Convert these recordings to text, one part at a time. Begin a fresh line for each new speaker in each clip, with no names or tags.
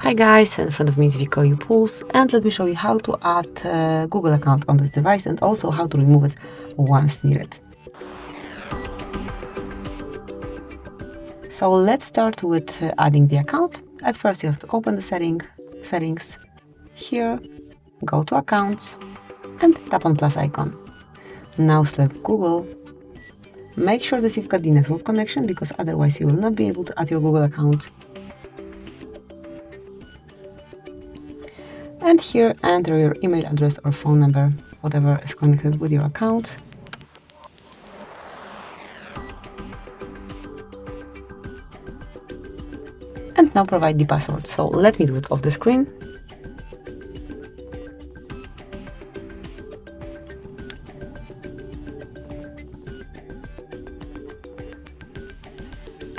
Hi guys, in front of me is WIKO U Pulse, and let me show you how to add a Google account on this device and also how to remove it once needed. So let's start with adding the account. At first you have to open the settings, here, go to accounts and tap on plus icon. Now select Google. Make sure that you've got the network connection because otherwise you will not be able to add your Google account. And here enter your email address or phone number, whatever is connected with your account. And now provide the password. So let me do it off the screen.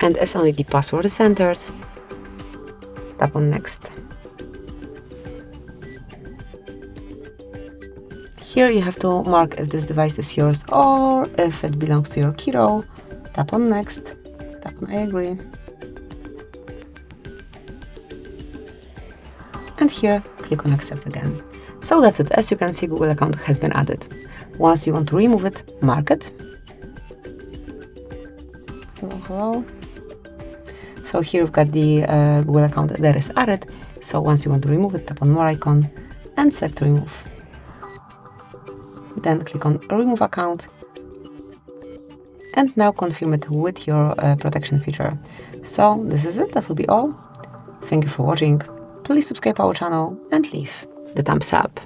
And as only the password is entered, tap on next. Here you have to mark if this device is yours or if it belongs to your key row. Tap on next, tap on I agree. And here, click on accept again. So that's it. As you can see, Google account has been added. Once you want to remove it, mark it. Hello. So here we've got the Google account that is added. So once you want to remove it, tap on more icon and select remove. Then click on remove account and now confirm it with your protection feature. So this is it. That will be all. Thank you for watching. Please subscribe our channel and leave the thumbs up.